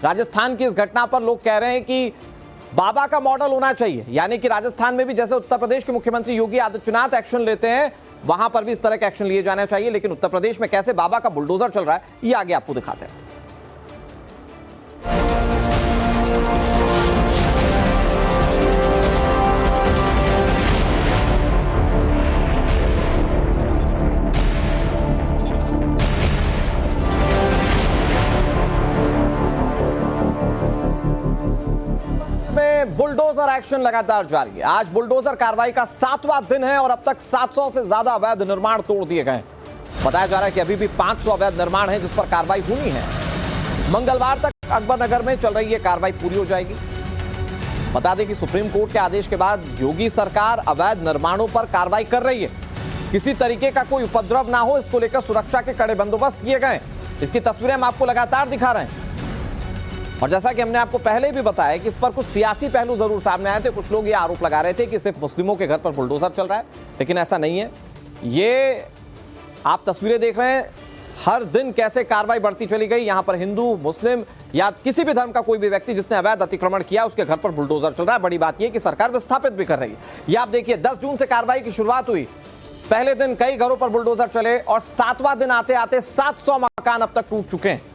राजस्थान की इस घटना पर लोग कह रहे हैं कि बाबा का मॉडल होना चाहिए, यानी कि राजस्थान में भी जैसे उत्तर प्रदेश के मुख्यमंत्री योगी आदित्यनाथ एक्शन लेते हैं, वहां पर भी इस तरह के एक्शन लिए जाने चाहिए। लेकिन उत्तर प्रदेश में कैसे बाबा का बुलडोजर चल रहा है, ये आगे आपको दिखाते हैं। बुलडोजर एक्शन लगातार जारी है। आज बुलडोजर कार्रवाई का 7वां दिन है और अब तक 700 से ज्यादा अवैध निर्माण तोड़ दिए गए। बताया जा रहा है कि अभी भी 500 अवैध निर्माण है जिस पर कार्रवाई होनी है। मंगलवार तक अकबर नगर में चल रही ये कार्रवाई पूरी हो जाएगी। बता दें कि सुप्रीम कोर्ट के आदेश के बाद योगी सरकार अवैध निर्माणों पर कार्रवाई कर रही है। किसी तरीके का कोई उपद्रव ना हो, इसको लेकर सुरक्षा के कड़े बंदोबस्त किए गए। इसकी तस्वीरें हम आपको लगातार दिखा रहे हैं। और जैसा कि हमने आपको पहले भी बताया कि इस पर कुछ सियासी पहलू जरूर सामने आए थे। कुछ लोग ये आरोप लगा रहे थे कि सिर्फ मुस्लिमों के घर पर बुलडोजर चल रहा है, लेकिन ऐसा नहीं है। ये आप तस्वीरें देख रहे हैं, हर दिन कैसे कार्रवाई बढ़ती चली गई। यहां पर हिंदू, मुस्लिम या किसी भी धर्म का कोई भी व्यक्ति जिसने अवैध अतिक्रमण किया, उसके घर पर बुलडोजर चल रहा है। बड़ी बात यह कि सरकार विस्थापित भी कर रही है। ये आप देखिए, 10 जून से कार्रवाई की शुरुआत हुई। पहले दिन कई घरों पर बुलडोजर चले और 7वां दिन आते आते 700 मकान अब तक टूट चुके हैं।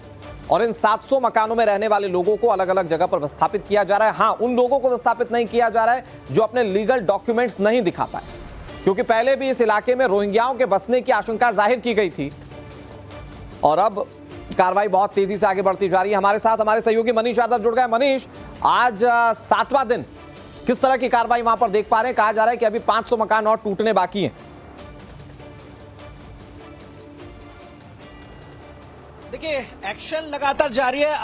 और इन 700 मकानों में रहने वाले लोगों को अलग अलग जगह पर विस्थापित किया जा रहा है। हां, उन लोगों को विस्थापित नहीं किया जा रहा है जो अपने लीगल डॉक्यूमेंट्स नहीं दिखा पाए, क्योंकि पहले भी इस इलाके में रोहिंग्याओं के बसने की आशंका जाहिर की गई थी। और अब कार्रवाई बहुत तेजी से आगे बढ़ती जा रही है। हमारे साथ हमारे सहयोगी मनीष यादव जुड़ गए। मनीष, आज 7वां दिन, किस तरह की कार्रवाई वहां पर देख पा रहे हैं? कहा जा रहा है कि अभी 500 मकान और टूटने बाकी हैं। देखिए, एक्शन लगातार जारी है,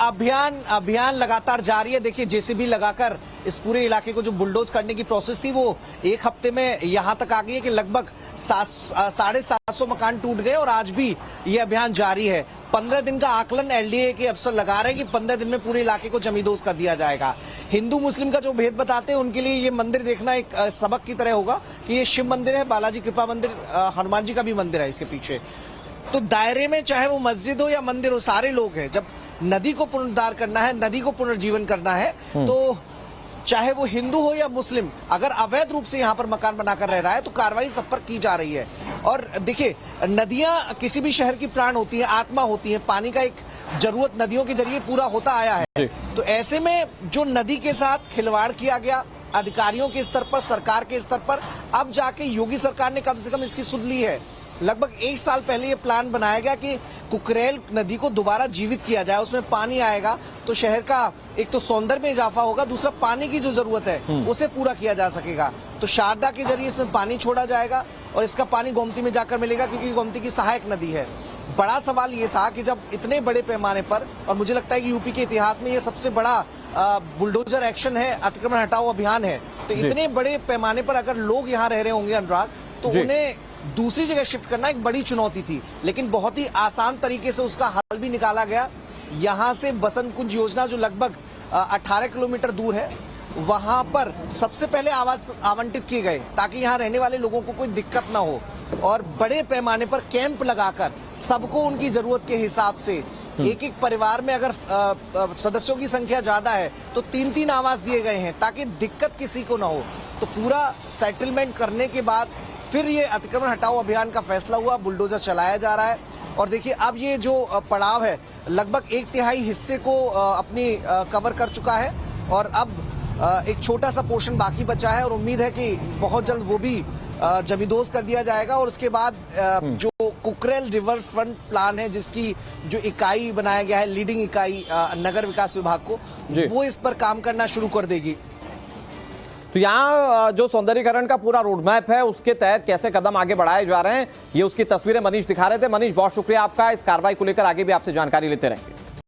अभियान लगातार जारी है। देखिए, जेसीबी लगाकर इस पूरे इलाके को जो बुलडोज करने की प्रोसेस थी वो एक हफ्ते में यहां तक आ गई है कि लगभग 750 मकान टूट गए और आज भी ये अभियान जारी है। 15 दिन का आकलन एलडीए के अफसर लगा रहे हैं कि 15 दिन में पूरे इलाके को जमींदोज कर दिया जाएगा। हिंदू मुस्लिम का जो भेद बताते हैं, उनके लिए ये मंदिर देखना एक सबक की तरह होगा कि ये शिव मंदिर है, बालाजी कृपा मंदिर, हनुमान जी का भी मंदिर है इसके पीछे। तो दायरे में चाहे वो मस्जिद हो या मंदिर हो, सारे लोग हैं। जब नदी को पुनरुद्धार करना है, नदी को पुनर्जीवन करना है, तो चाहे वो हिंदू हो या मुस्लिम, अगर अवैध रूप से यहाँ पर मकान बनाकर रह रहा है तो कार्रवाई सब पर की जा रही है। और देखिए, नदियां किसी भी शहर की प्राण होती है, आत्मा होती है। पानी का एक जरूरत नदियों के जरिए पूरा होता आया है। तो ऐसे में जो नदी के साथ खिलवाड़ किया गया अधिकारियों के स्तर पर, सरकार के स्तर पर, अब जाके योगी सरकार ने कम से कम इसकी सुध ली है। लगभग 1 साल पहले ये प्लान बनाया गया कि कुकरेल नदी को दोबारा जीवित किया जाए, उसमें पानी आएगा तो शहर का एक तो सौंदर्य में इजाफा होगा, दूसरा पानी की जो जरूरत है उसे पूरा किया जा सकेगा। तो शारदा के जरिए इसमें पानी छोड़ा जाएगा और इसका पानी गोमती में जाकर मिलेगा, क्योंकि गोमती की सहायक नदी है। बड़ा सवाल ये था कि जब इतने बड़े पैमाने पर, और मुझे लगता है कि यूपी के इतिहास में ये सबसे बड़ा बुलडोजर एक्शन है, अतिक्रमण हटाओ अभियान है, तो इतने बड़े पैमाने पर अगर लोग यहाँ रह रहे होंगे अनुराग, तो उन्हें दूसरी जगह शिफ्ट करना एक बड़ी चुनौती थी। लेकिन बहुत ही आसान तरीके से उसका हल भी निकाला गया। यहां से बसंत कुंज योजना जो लगभग 18 किलोमीटर दूर है, वहां पर सबसे पहले आवास आवंटित किए गए ताकि यहां रहने वाले लोगों को कोई दिक्कत ना हो। और बड़े पैमाने पर कैंप लगाकर सबको उनकी जरूरत के हिसाब से, एक एक परिवार में अगर सदस्यों की संख्या ज्यादा है तो 3-3 आवास दिए गए हैं ताकि दिक्कत किसी को ना हो। तो पूरा सेटलमेंट करने के बाद फिर ये अतिक्रमण हटाओ अभियान का फैसला हुआ, बुलडोजर चलाया जा रहा है। और देखिए, अब ये जो पड़ाव है लगभग 1/3 हिस्से को अपनी कवर कर चुका है और अब एक छोटा सा पोर्शन बाकी बचा है और उम्मीद है कि बहुत जल्द वो भी जमींदोज कर दिया जाएगा। और उसके बाद जो कुकरेल रिवर फ्रंट प्लान है, जिसकी जो इकाई बनाया गया है, लीडिंग इकाई नगर विकास विभाग को, वो इस पर काम करना शुरू कर देगी। तो यहाँ जो सौंदर्यीकरण का पूरा रोड मैप है, उसके तहत कैसे कदम आगे बढ़ाए जा रहे हैं, ये उसकी तस्वीरें मनीष दिखा रहे थे। मनीष, बहुत शुक्रिया आपका। इस कार्रवाई को लेकर आगे भी आपसे जानकारी लेते रहेंगे।